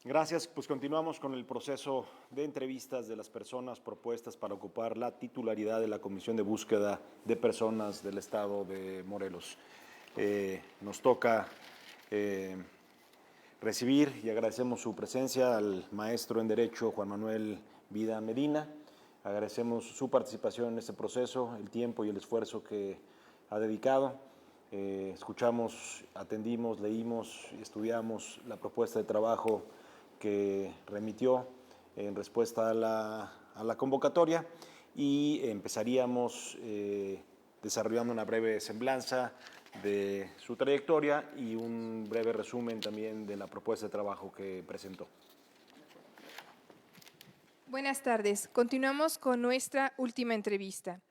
Gracias. Pues continuamos con el proceso de entrevistas de las personas propuestas para ocupar la titularidad de la Comisión de Búsqueda de Personas del Estado de Morelos. Nos toca recibir y agradecemos su presencia al maestro en Derecho Juan Manuel Vida Medina. Agradecemos su participación en este proceso, el tiempo y el esfuerzo que ha dedicado. Escuchamos, atendimos, leímos y estudiamos la propuesta de trabajo que remitió en respuesta a la convocatoria y empezaríamos desarrollando una breve semblanza de su trayectoria y un breve resumen también de la propuesta de trabajo que presentó. Buenas tardes. Continuamos con nuestra última entrevista.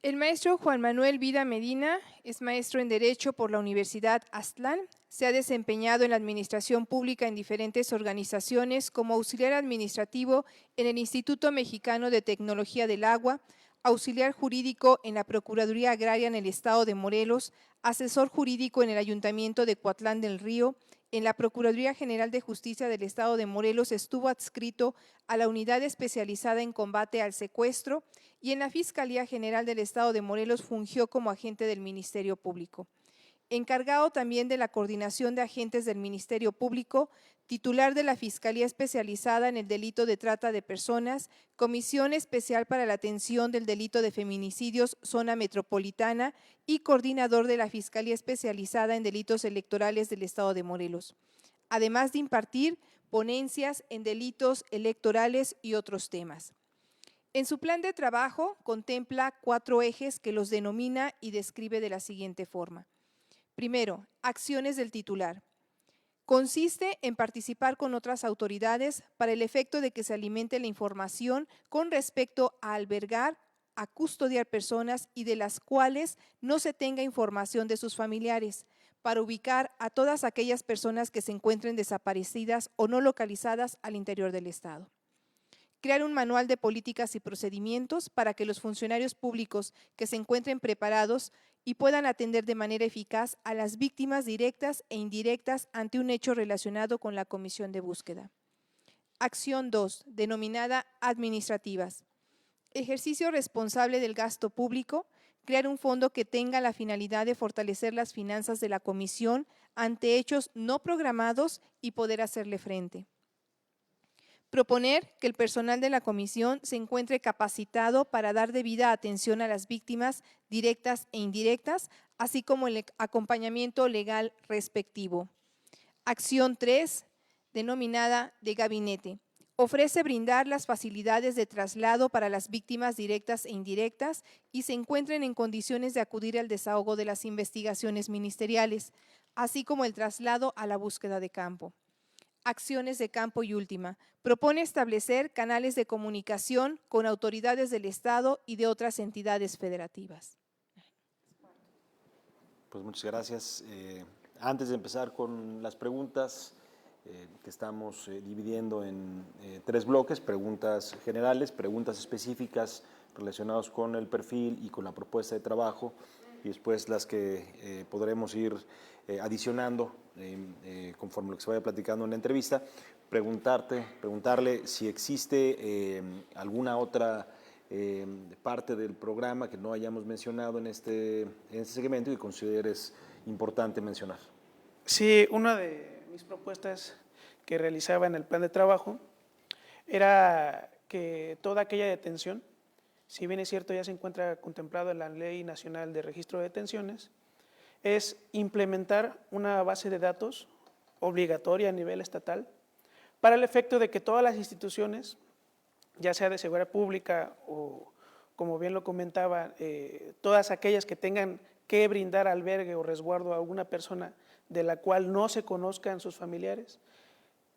El maestro Juan Manuel Vida Medina es maestro en Derecho por la Universidad Aztlán. Se ha desempeñado en la administración pública en diferentes organizaciones como auxiliar administrativo en el Instituto Mexicano de Tecnología del Agua, auxiliar jurídico en la Procuraduría Agraria en el Estado de Morelos, asesor jurídico en el Ayuntamiento de Coatlán del Río. En la Procuraduría General de Justicia del Estado de Morelos estuvo adscrito a la Unidad Especializada en Combate al Secuestro y en la Fiscalía General del Estado de Morelos fungió como agente del Ministerio Público. Encargado también de la coordinación de agentes del Ministerio Público, titular de la Fiscalía Especializada en el Delito de Trata de Personas, Comisión Especial para la Atención del Delito de Feminicidios, Zona Metropolitana y coordinador de la Fiscalía Especializada en Delitos Electorales del Estado de Morelos, además de impartir ponencias en delitos electorales y otros temas. En su plan de trabajo contempla 4 ejes que los denomina y describe de la siguiente forma. Primero, acciones del titular. Consiste en participar con otras autoridades para el efecto de que se alimente la información con respecto a albergar, a custodiar personas y de las cuales no se tenga información de sus familiares, para ubicar a todas aquellas personas que se encuentren desaparecidas o no localizadas al interior del Estado. Crear un manual de políticas y procedimientos para que los funcionarios públicos que se encuentren preparados y puedan atender de manera eficaz a las víctimas directas e indirectas ante un hecho relacionado con la comisión de búsqueda. Acción 2, denominada administrativas. Ejercicio responsable del gasto público, crear un fondo que tenga la finalidad de fortalecer las finanzas de la comisión ante hechos no programados y poder hacerle frente. Proponer que el personal de la comisión se encuentre capacitado para dar debida atención a las víctimas directas e indirectas, así como el acompañamiento legal respectivo. Acción 3, denominada de gabinete. Ofrece brindar las facilidades de traslado para las víctimas directas e indirectas y se encuentren en condiciones de acudir al desahogo de las investigaciones ministeriales, así como el traslado a la búsqueda de campo. Acciones de campo y última. Propone establecer canales de comunicación con autoridades del Estado y de otras entidades federativas. Pues muchas gracias. Antes de empezar con las preguntas, que estamos dividiendo en 3 bloques, preguntas generales, preguntas específicas relacionadas con el perfil y con la propuesta de trabajo, y después las que podremos ir adicionando conforme lo que se vaya platicando en la entrevista. Preguntarle si existe alguna otra parte del programa que no hayamos mencionado en este segmento y que consideres importante mencionar. Sí, una de mis propuestas que realizaba en el plan de trabajo era que toda aquella detención, si bien es cierto ya se encuentra contemplado en la Ley Nacional de Registro de Detenciones, es implementar una base de datos obligatoria a nivel estatal para el efecto de que todas las instituciones, ya sea de seguridad pública o, como bien lo comentaba, todas aquellas que tengan que brindar albergue o resguardo a alguna persona de la cual no se conozcan sus familiares,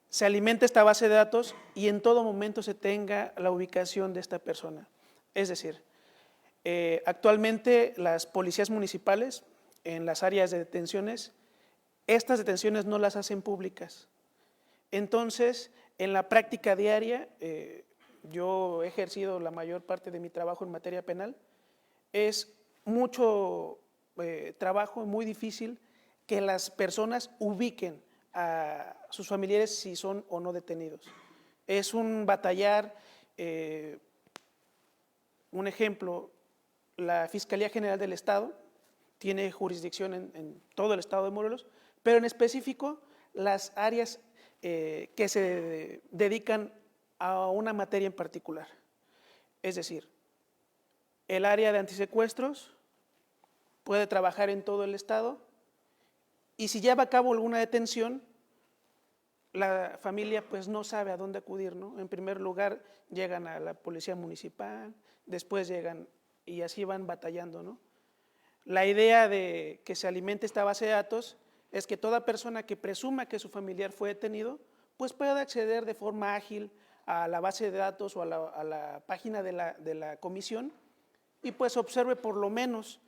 se alimente esta base de datos y en todo momento se tenga la ubicación de esta persona. Es decir, actualmente las policías municipales en las áreas de detenciones, estas detenciones no las hacen públicas. Entonces, en la práctica diaria, yo he ejercido la mayor parte de mi trabajo en materia penal, es mucho trabajo, muy difícil que las personas ubiquen a sus familiares si son o no detenidos. Es un batallar. Un ejemplo, la Fiscalía General del Estado tiene jurisdicción en todo el estado de Morelos, pero en específico las áreas que se dedican a una materia en particular. Es decir, el área de antisecuestros puede trabajar en todo el estado y si lleva a cabo alguna detención, la familia pues no sabe a dónde acudir, ¿no? En primer lugar llegan a la policía municipal, después llegan y así van batallando, ¿no? La idea de que se alimente esta base de datos es que toda persona que presuma que su familiar fue detenido, pues pueda acceder de forma ágil a la base de datos o a la página de la comisión y pues observe por lo menos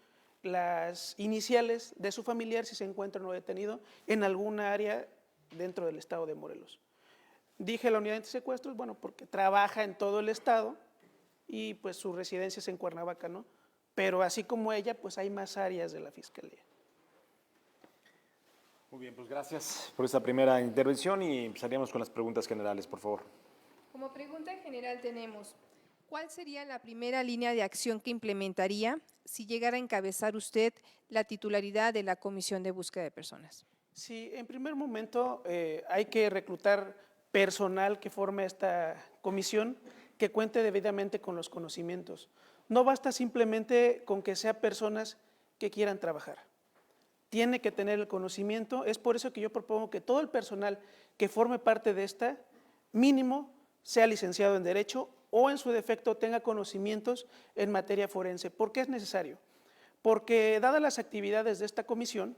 las iniciales de su familiar si se encuentra no detenido en alguna área dentro del estado de Morelos. Dije la unidad de antisecuestros, bueno, porque trabaja en todo el estado y pues su residencia es en Cuernavaca, ¿no? Pero así como ella, pues hay más áreas de la Fiscalía. Muy bien, pues gracias por esta primera intervención y empezaríamos con las preguntas generales, por favor. Como pregunta general tenemos, ¿cuál sería la primera línea de acción que implementaría si llegara a encabezar usted la titularidad de la Comisión de Búsqueda de Personas? Sí, en primer momento hay que reclutar personal que forme esta comisión, que cuente debidamente con los conocimientos. No basta simplemente con que sean personas que quieran trabajar. Tiene que tener el conocimiento, es por eso que yo propongo que todo el personal que forme parte de esta, mínimo, sea licenciado en Derecho o en su defecto tenga conocimientos en materia forense. ¿Por qué es necesario? Porque dadas las actividades de esta comisión,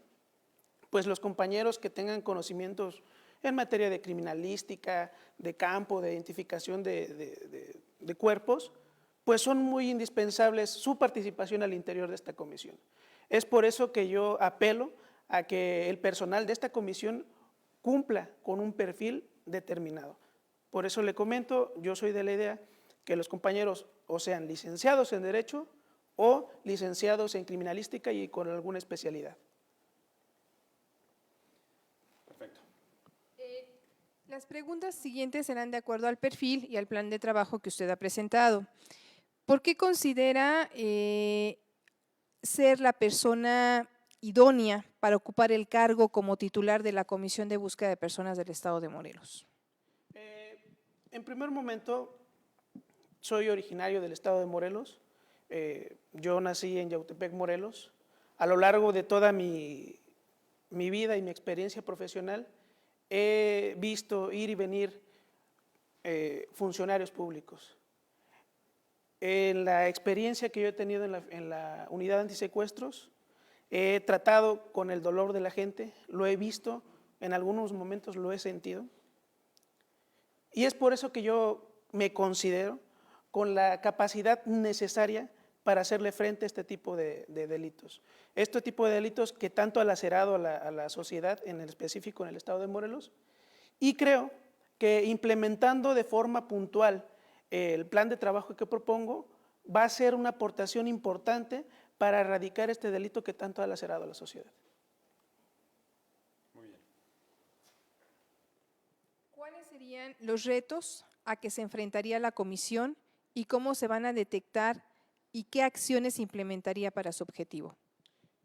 pues los compañeros que tengan conocimientos en materia de criminalística, de campo, de identificación de cuerpos, pues son muy indispensables su participación al interior de esta comisión. Es por eso que yo apelo a que el personal de esta comisión cumpla con un perfil determinado. Por eso le comento, yo soy de la idea que los compañeros o sean licenciados en Derecho o licenciados en Criminalística y con alguna especialidad. Las preguntas siguientes serán de acuerdo al perfil y al plan de trabajo que usted ha presentado. ¿Por qué considera ser la persona idónea para ocupar el cargo como titular de la Comisión de Búsqueda de Personas del Estado de Morelos? En primer momento, soy originario del Estado de Morelos. Yo nací en Yautepec, Morelos. A lo largo de toda mi vida y mi experiencia profesional, he visto ir y venir funcionarios públicos. En la experiencia que yo he tenido en la unidad de antisecuestros, he tratado con el dolor de la gente, lo he visto, en algunos momentos lo he sentido. Y es por eso que yo me considero con la capacidad necesaria para hacerle frente a este tipo de delitos. Este tipo de delitos que tanto ha lacerado a la sociedad, en el específico en el estado de Morelos, y creo que implementando de forma puntual el plan de trabajo que propongo va a ser una aportación importante para erradicar este delito que tanto ha lacerado a la sociedad. Muy bien. ¿Cuáles serían los retos a que se enfrentaría la comisión y cómo se van a detectar y qué acciones implementaría para su objetivo?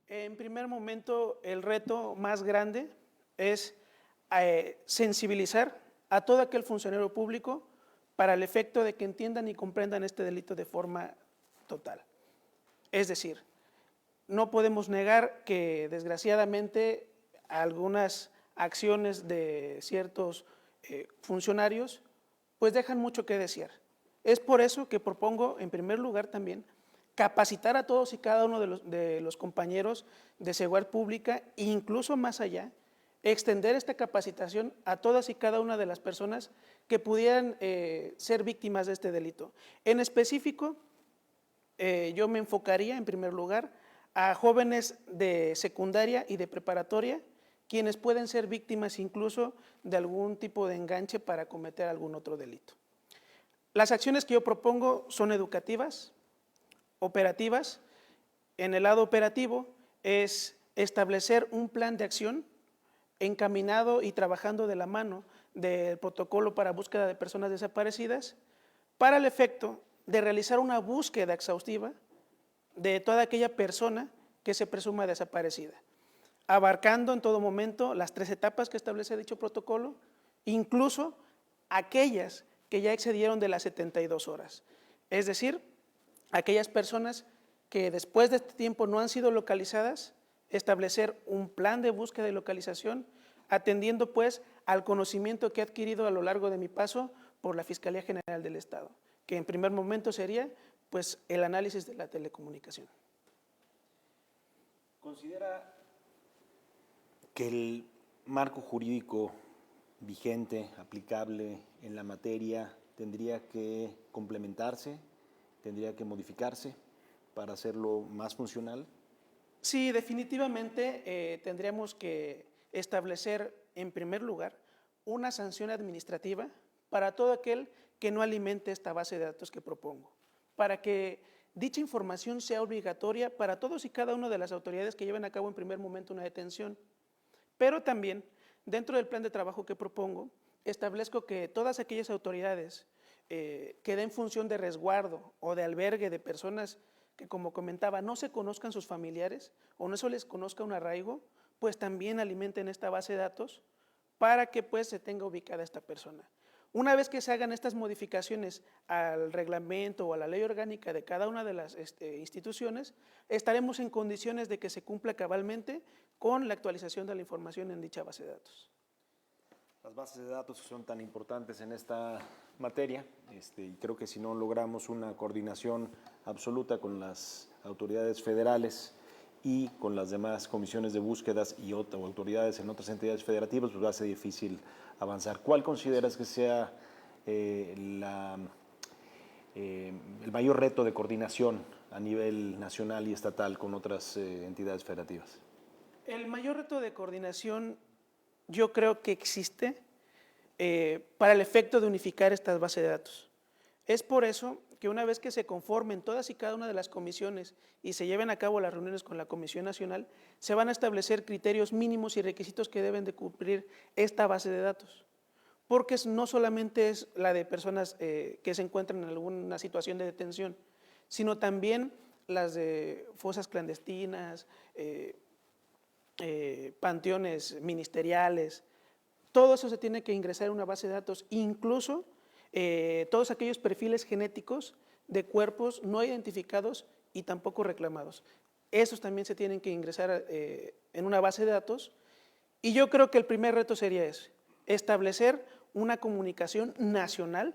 En primer momento, el reto más grande es sensibilizar a todo aquel funcionario público para el efecto de que entiendan y comprendan este delito de forma total. Es decir, no podemos negar que desgraciadamente algunas acciones de ciertos funcionarios pues dejan mucho que desear. Es por eso que propongo en primer lugar también capacitar a todos y cada uno de los compañeros de seguridad pública e incluso más allá, extender esta capacitación a todas y cada una de las personas que pudieran ser víctimas de este delito. En específico, yo me enfocaría en primer lugar a jóvenes de secundaria y de preparatoria, quienes pueden ser víctimas incluso de algún tipo de enganche para cometer algún otro delito. Las acciones que yo propongo son educativas, operativas. En el lado operativo es establecer un plan de acción encaminado y trabajando de la mano del protocolo para búsqueda de personas desaparecidas para el efecto de realizar una búsqueda exhaustiva de toda aquella persona que se presuma desaparecida, abarcando en todo momento las 3 etapas que establece dicho protocolo, incluso aquellas que ya excedieron de las 72 horas. Es decir, aquellas personas que después de este tiempo no han sido localizadas, establecer un plan de búsqueda y localización, atendiendo pues al conocimiento que he adquirido a lo largo de mi paso por la Fiscalía General del Estado, que en primer momento sería pues el análisis de la telecomunicación. ¿Considera que el marco jurídico vigente, aplicable en la materia, tendría que complementarse, tendría que modificarse para hacerlo más funcional? Sí, definitivamente tendríamos que establecer en primer lugar una sanción administrativa para todo aquel que no alimente esta base de datos que propongo, para que dicha información sea obligatoria para todos y cada una de las autoridades que lleven a cabo en primer momento una detención. Pero también, dentro del plan de trabajo que propongo, establezco que todas aquellas autoridades que den función de resguardo o de albergue de personas que, como comentaba, no se conozcan sus familiares o no se les conozca un arraigo, pues también alimenten esta base de datos para que pues se tenga ubicada esta persona. Una vez que se hagan estas modificaciones al reglamento o a la ley orgánica de cada una de las instituciones, estaremos en condiciones de que se cumpla cabalmente con la actualización de la información en dicha base de datos. Las bases de datos son tan importantes en esta materia y creo que si no logramos una coordinación absoluta con las autoridades federales y con las demás comisiones de búsquedas y autoridades en otras entidades federativas, pues va a ser difícil avanzar. ¿Cuál consideras que sea el mayor reto de coordinación a nivel nacional y estatal con otras entidades federativas? El mayor reto de coordinación yo creo que existe para el efecto de unificar estas bases de datos. Es por eso que una vez que se conformen todas y cada una de las comisiones y se lleven a cabo las reuniones con la Comisión Nacional, se van a establecer criterios mínimos y requisitos que deben de cumplir esta base de datos. Porque no solamente es la de personas que se encuentran en alguna situación de detención, sino también las de fosas clandestinas, panteones ministeriales. Todo eso se tiene que ingresar en una base de datos, incluso todos aquellos perfiles genéticos de cuerpos no identificados y tampoco reclamados. Esos también se tienen que ingresar en una base de datos, y yo creo que el primer reto sería ese: establecer una comunicación nacional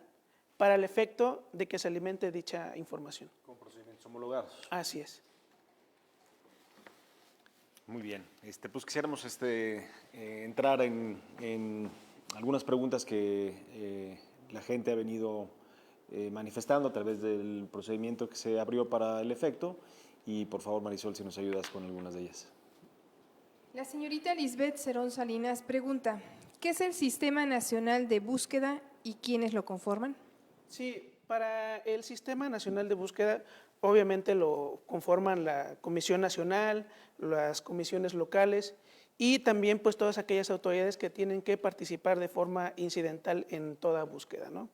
para el efecto de que se alimente dicha información. Con procedimientos homologados. Así es. Muy bien, pues quisiéramos entrar en algunas preguntas que la gente ha venido manifestando a través del procedimiento que se abrió para el efecto, y por favor, Marisol, si nos ayudas con algunas de ellas. La señorita Lisbeth Cerón Salinas pregunta: ¿qué es el Sistema Nacional de Búsqueda y quiénes lo conforman? Sí, para el Sistema Nacional de Búsqueda, obviamente lo conforman la Comisión Nacional, las comisiones locales y también pues todas aquellas autoridades que tienen que participar de forma incidental en toda búsqueda, ¿no?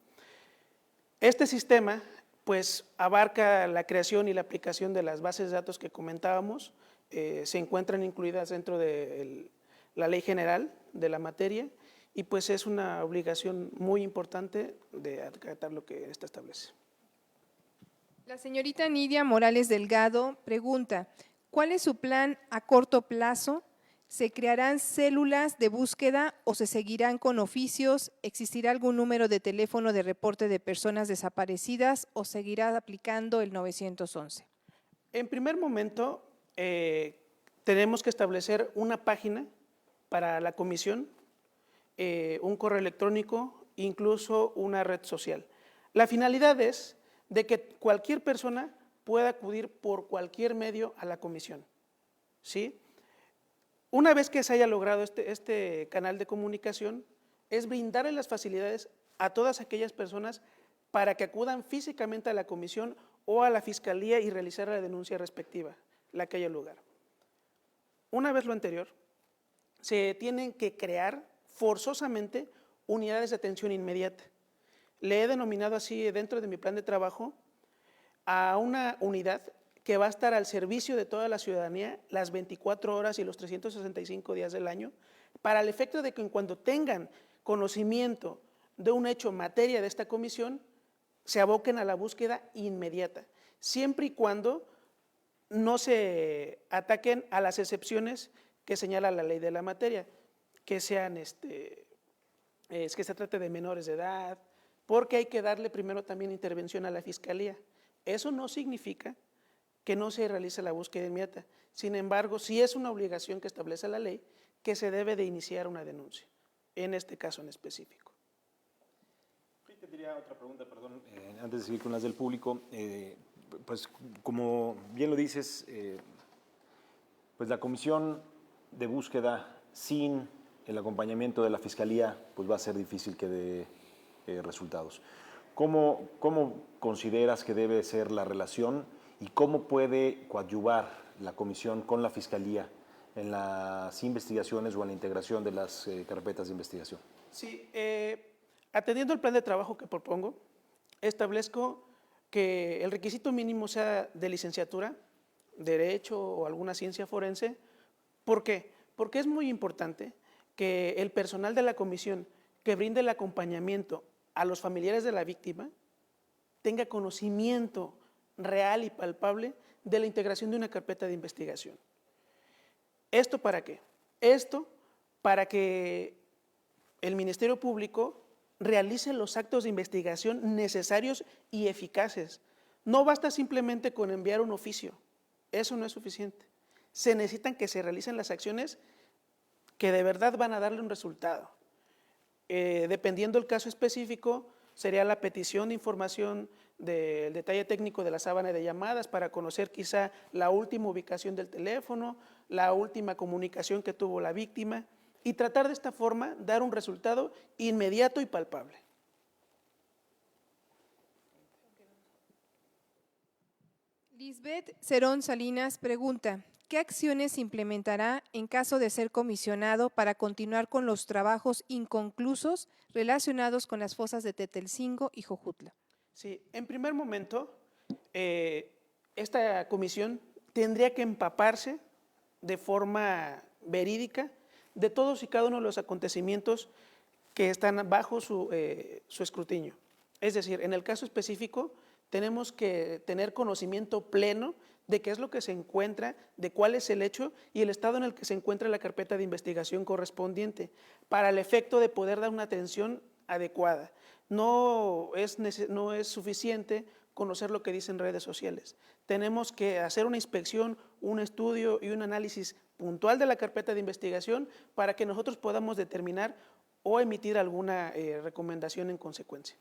Este sistema pues abarca la creación y la aplicación de las bases de datos que comentábamos, se encuentran incluidas dentro de la ley general de la materia, y pues es una obligación muy importante de acatar lo que ésta establece. La señorita Nidia Morales Delgado pregunta: ¿cuál es su plan a corto plazo? ¿Se crearán células de búsqueda o se seguirán con oficios? ¿Existirá algún número de teléfono de reporte de personas desaparecidas o seguirá aplicando el 911? En primer momento, tenemos que establecer una página para la comisión, un correo electrónico, incluso una red social. La finalidad es de que cualquier persona pueda acudir por cualquier medio a la comisión, ¿sí? Una vez que se haya logrado este canal de comunicación, es brindarle las facilidades a todas aquellas personas para que acudan físicamente a la comisión o a la fiscalía y realizar la denuncia respectiva, la que haya lugar. Una vez lo anterior, se tienen que crear forzosamente unidades de atención inmediata. Le he denominado así dentro de mi plan de trabajo a una unidad que va a estar al servicio de toda la ciudadanía las 24 horas y los 365 días del año, para el efecto de que en cuanto tengan conocimiento de un hecho materia de esta comisión, se aboquen a la búsqueda inmediata, siempre y cuando no se ataquen a las excepciones que señala la ley de la materia, que sean que se trate de menores de edad, porque hay que darle primero también intervención a la Fiscalía. Eso no significa que no se realice la búsqueda inmediata. Sin embargo, sí es una obligación que establece la ley que se debe de iniciar una denuncia, en este caso en específico. Tendría otra pregunta, perdón, antes de seguir con las del público. Pues como bien lo dices, pues la comisión de búsqueda sin el acompañamiento de la Fiscalía, pues va a ser difícil que dé resultados. ¿Cómo consideras que debe ser la relación y cómo puede coadyuvar la comisión con la Fiscalía en las investigaciones o en la integración de las carpetas de investigación? Sí, atendiendo el plan de trabajo que propongo, establezco que el requisito mínimo sea de licenciatura, derecho o alguna ciencia forense. ¿Por qué? Porque es muy importante que el personal de la comisión que brinde el acompañamiento a los familiares de la víctima tenga conocimiento real y palpable de la integración de una carpeta de investigación. ¿Esto para qué? Esto para que el Ministerio Público realice los actos de investigación necesarios y eficaces. No basta simplemente con enviar un oficio, eso no es suficiente. Se necesitan que se realicen las acciones que de verdad van a darle un resultado. Dependiendo del caso específico, sería la petición de información del detalle técnico de la sábana de llamadas para conocer quizá la última ubicación del teléfono, la última comunicación que tuvo la víctima y tratar de esta forma dar un resultado inmediato y palpable. Lisbeth Cerón Salinas pregunta, ¿qué acciones implementará en caso de ser comisionado para continuar con los trabajos inconclusos relacionados con las fosas de Tetelcingo y Jojutla? Sí, en primer momento, esta comisión tendría que empaparse de forma verídica de todos y cada uno de los acontecimientos que están bajo su escrutinio. Es decir, en el caso específico, tenemos que tener conocimiento pleno de qué es lo que se encuentra, de cuál es el hecho y el estado en el que se encuentra la carpeta de investigación correspondiente, para el efecto de poder dar una atención adecuada. No es suficiente conocer lo que dicen redes sociales. Tenemos que hacer una inspección, un estudio y un análisis puntual de la carpeta de investigación para que nosotros podamos determinar o emitir alguna recomendación en consecuencia.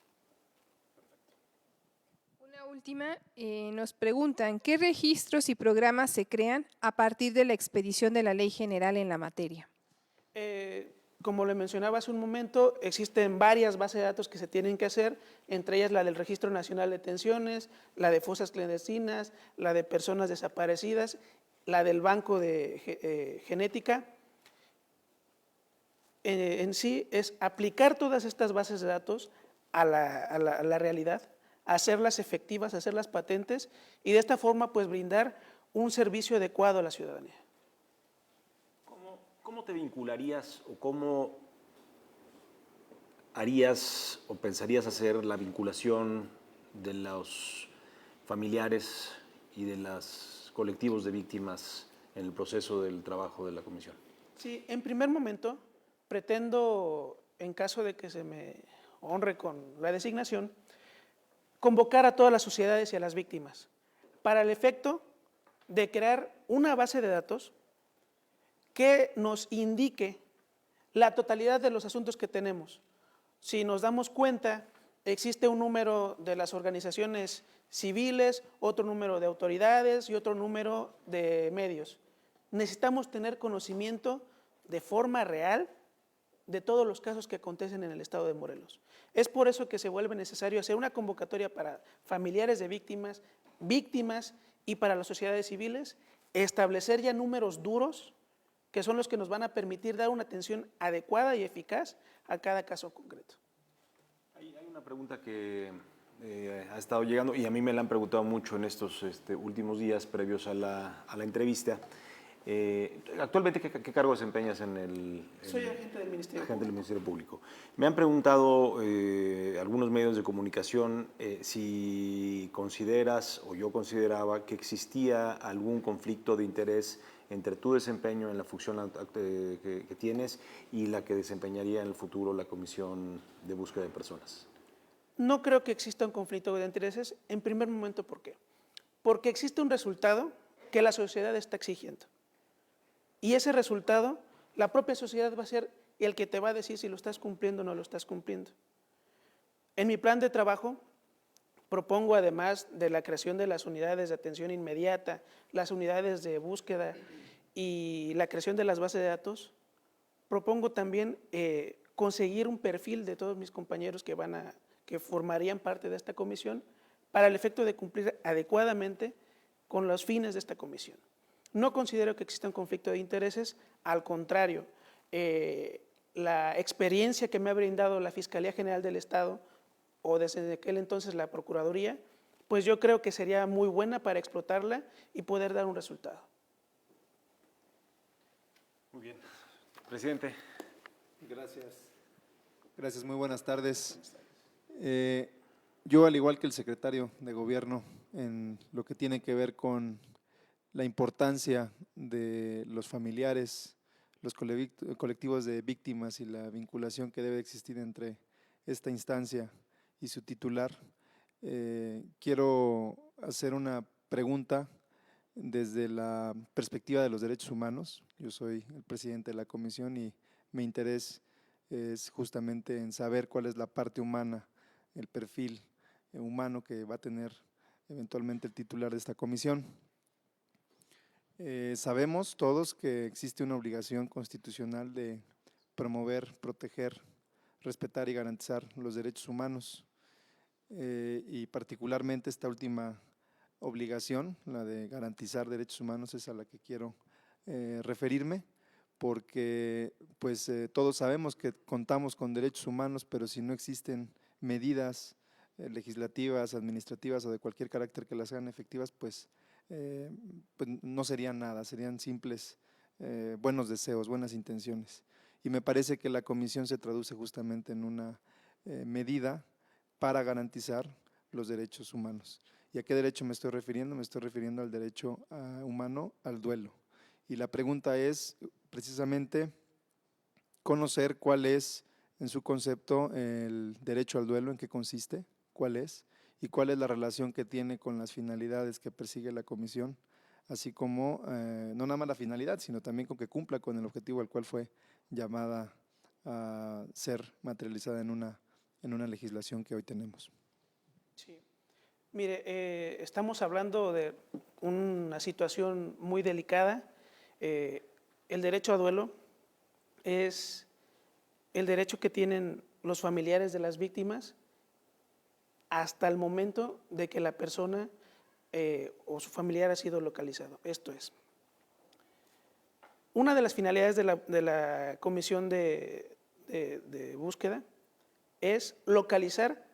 Una última, nos preguntan, ¿qué registros y programas se crean a partir de la expedición de la Ley General en la materia? Como le mencionaba hace un momento, existen varias bases de datos que se tienen que hacer, entre ellas la del Registro Nacional de Detenciones, la de fosas clandestinas, la de personas desaparecidas, la del Banco de Genética. En sí es aplicar todas estas bases de datos a la realidad, hacerlas efectivas, hacerlas patentes y de esta forma pues brindar un servicio adecuado a la ciudadanía. ¿Cómo te vincularías o cómo harías o pensarías hacer la vinculación de los familiares y de los colectivos de víctimas en el proceso del trabajo de la comisión? Sí, en primer momento pretendo, en caso de que se me honre con la designación, convocar a todas las sociedades y a las víctimas para el efecto de crear una base de datos que nos indique la totalidad de los asuntos que tenemos. Si nos damos cuenta, existe un número de las organizaciones civiles, otro número de autoridades y otro número de medios. Necesitamos tener conocimiento de forma real de todos los casos que acontecen en el estado de Morelos. Es por eso que se vuelve necesario hacer una convocatoria para familiares de víctimas, víctimas y para las sociedades civiles, establecer ya números duros que son los que nos van a permitir dar una atención adecuada y eficaz a cada caso concreto. Hay una pregunta que ha estado llegando y a mí me la han preguntado mucho en estos últimos días previos a la entrevista. Actualmente, ¿qué cargo desempeñas en el...? Soy agente del Ministerio agente del Público. Ministerio Público. Me han preguntado algunos medios de comunicación si consideras, o yo consideraba, que existía algún conflicto de interés entre tu desempeño en la función que tienes y la que desempeñaría en el futuro la Comisión de Búsqueda de Personas. No creo que exista un conflicto de intereses. En primer momento, ¿por qué? Porque existe un resultado que la sociedad está exigiendo. Y ese resultado, la propia sociedad va a ser el que te va a decir si lo estás cumpliendo o no lo estás cumpliendo. En mi plan de trabajo propongo, además de la creación de las unidades de atención inmediata, las unidades de búsqueda y la creación de las bases de datos, propongo también conseguir un perfil de todos mis compañeros que formarían parte de esta comisión para el efecto de cumplir adecuadamente con los fines de esta comisión. No considero que exista un conflicto de intereses, al contrario, la experiencia que me ha brindado la Fiscalía General del Estado o desde aquel entonces la Procuraduría, pues yo creo que sería muy buena para explotarla y poder dar un resultado. Muy bien. Presidente. Gracias. Gracias, muy buenas tardes. Yo, al igual que el secretario de Gobierno, en lo que tiene que ver con la importancia de los familiares, los colectivos de víctimas y la vinculación que debe existir entre esta instancia y su titular, quiero hacer una pregunta desde la perspectiva de los derechos humanos. Yo soy el presidente de la comisión y mi interés es justamente en saber cuál es la parte humana, el perfil humano que va a tener eventualmente el titular de esta comisión. Sabemos todos que existe una obligación constitucional de promover, proteger, respetar y garantizar los derechos humanos y particularmente esta última obligación, la de garantizar derechos humanos, es a la que quiero referirme, porque pues todos sabemos que contamos con derechos humanos, pero si no existen medidas legislativas, administrativas o de cualquier carácter que las hagan efectivas, pues no serían nada, serían simples buenos deseos, buenas intenciones. Y me parece que la comisión se traduce justamente en una medida para garantizar los derechos humanos. ¿Y a qué derecho me estoy refiriendo? Me estoy refiriendo al derecho humano al duelo. Y la pregunta es precisamente conocer cuál es, en su concepto, el derecho al duelo, en qué consiste, cuál es, y cuál es la relación que tiene con las finalidades que persigue la comisión, así como, no nada más la finalidad, sino también con que cumpla con el objetivo al cual fue llamada a ser materializada en una legislación que hoy tenemos. Sí. Mire, estamos hablando de una situación muy delicada. El derecho a duelo es el derecho que tienen los familiares de las víctimas hasta el momento de que la persona o su familiar ha sido localizado. Esto es, una de las finalidades de la comisión de búsqueda es localizar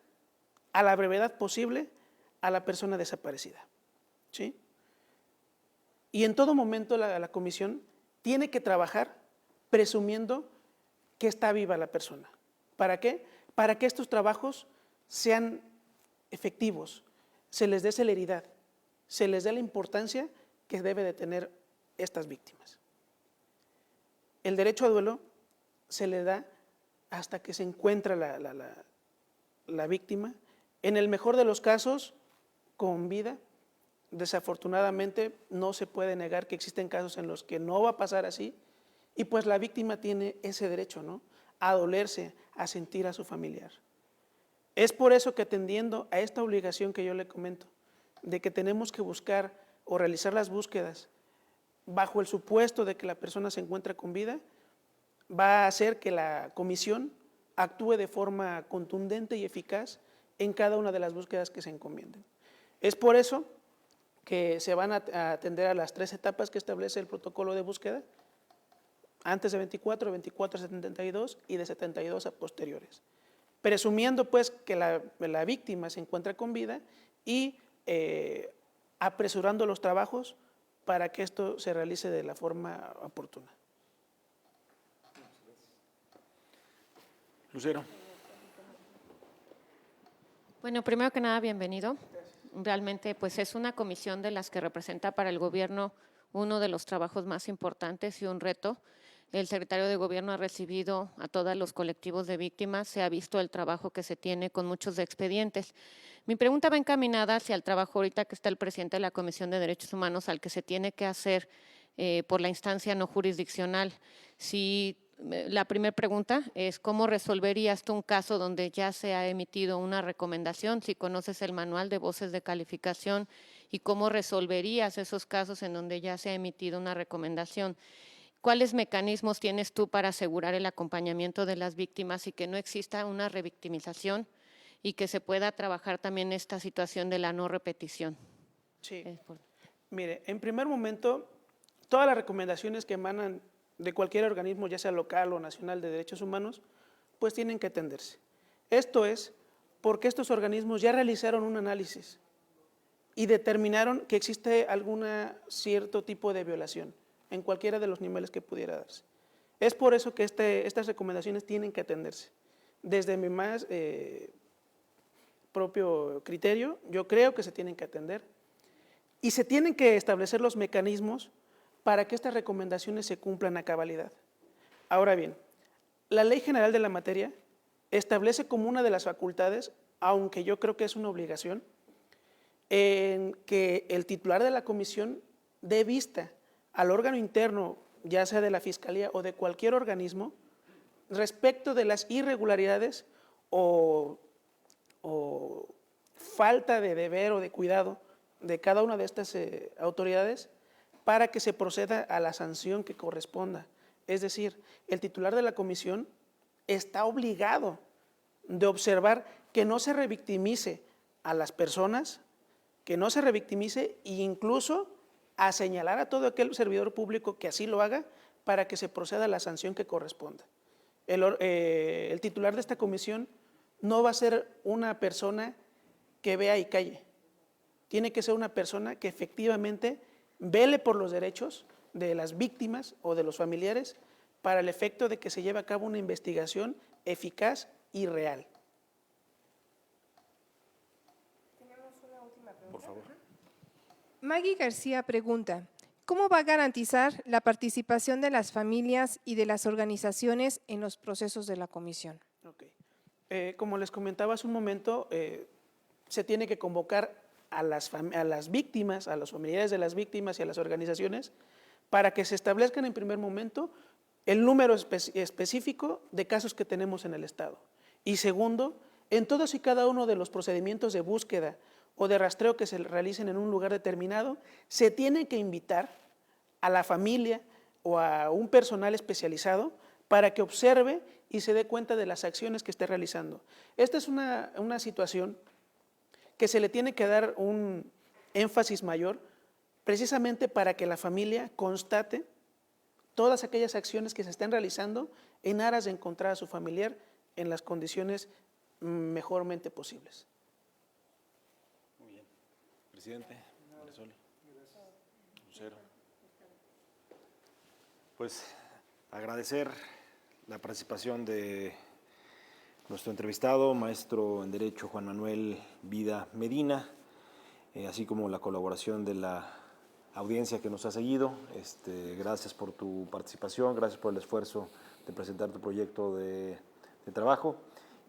a la brevedad posible a la persona desaparecida, ¿sí? Y en todo momento la comisión tiene que trabajar presumiendo que está viva la persona. ¿Para qué? Para que estos trabajos sean efectivos, se les dé celeridad, se les dé la importancia que debe de tener estas víctimas. El derecho a duelo se le da hasta que se encuentra la víctima, en el mejor de los casos, con vida. Desafortunadamente no se puede negar que existen casos en los que no va a pasar así, y pues la víctima tiene ese derecho, ¿no?, a dolerse, a sentir a su familiar. Es por eso que, atendiendo a esta obligación que yo le comento, de que tenemos que buscar o realizar las búsquedas bajo el supuesto de que la persona se encuentra con vida, va a hacer que la comisión actúe de forma contundente y eficaz en cada una de las búsquedas que se encomienden. Es por eso que se van a atender a las 3 etapas que establece el protocolo de búsqueda, antes de 24, 24 a 72 y de 72 a posteriores. Presumiendo pues que la víctima se encuentra con vida y apresurando los trabajos para que esto se realice de la forma oportuna. Lucero. Bueno, primero que nada, bienvenido. Realmente, pues es una comisión de las que representa para el gobierno uno de los trabajos más importantes y un reto. El secretario de Gobierno ha recibido a todos los colectivos de víctimas, se ha visto el trabajo que se tiene con muchos expedientes. Mi pregunta va encaminada hacia el trabajo ahorita que está el presidente de la Comisión de Derechos Humanos, al que se tiene que hacer por la instancia no jurisdiccional. La primera pregunta es, ¿cómo resolverías tú un caso donde ya se ha emitido una recomendación? Si conoces el manual de voces de calificación, ¿y cómo resolverías esos casos en donde ya se ha emitido una recomendación? ¿Cuáles mecanismos tienes tú para asegurar el acompañamiento de las víctimas y que no exista una revictimización y que se pueda trabajar también esta situación de la no repetición? Sí. Mire, en primer momento, todas las recomendaciones que emanan de cualquier organismo, ya sea local o nacional de derechos humanos, pues tienen que atenderse. Esto es porque estos organismos ya realizaron un análisis y determinaron que existe algún cierto tipo de violación en cualquiera de los niveles que pudiera darse. Es por eso que estas recomendaciones tienen que atenderse. Desde mi más propio criterio, yo creo que se tienen que atender y se tienen que establecer los mecanismos para que estas recomendaciones se cumplan a cabalidad. Ahora bien, la Ley General de la Materia establece como una de las facultades, aunque yo creo que es una obligación, en que el titular de la comisión dé vista al órgano interno, ya sea de la Fiscalía o de cualquier organismo, respecto de las irregularidades o falta de deber o de cuidado de cada una de estas autoridades para que se proceda a la sanción que corresponda. Es decir, el titular de la comisión está obligado de observar que no se revictimice a las personas, que no se revictimice e incluso a señalar a todo aquel servidor público que así lo haga para que se proceda a la sanción que corresponda. El titular de esta comisión no va a ser una persona que vea y calle. Tiene que ser una persona que efectivamente vele por los derechos de las víctimas o de los familiares para el efecto de que se lleve a cabo una investigación eficaz y real. Tenemos una última pregunta. Por favor. Maggie García pregunta, ¿cómo va a garantizar la participación de las familias y de las organizaciones en los procesos de la comisión? Okay. Como les comentaba hace un momento, se tiene que convocar a las víctimas, a los familiares de las víctimas y a las organizaciones para que se establezcan en primer momento el número específico de casos que tenemos en el Estado. Y segundo, en todos y cada uno de los procedimientos de búsqueda o de rastreo que se realicen en un lugar determinado, se tiene que invitar a la familia o a un personal especializado para que observe y se dé cuenta de las acciones que esté realizando. Esta es una situación que se le tiene que dar un énfasis mayor precisamente para que la familia constate todas aquellas acciones que se estén realizando en aras de encontrar a su familiar en las condiciones mejormente posibles. Muy bien. Presidente, Marisol, Lucero. Pues agradecer la participación de nuestro entrevistado, maestro en Derecho Juan Manuel Vida Medina, así como la colaboración de la audiencia que nos ha seguido. Gracias por tu participación, gracias por el esfuerzo de presentar tu proyecto de trabajo.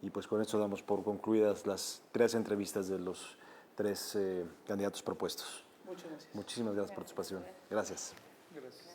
Y pues con esto damos por concluidas las 3 entrevistas de los 3 candidatos propuestos. Muchas gracias. Muchísimas gracias por tu participación. Gracias. Gracias.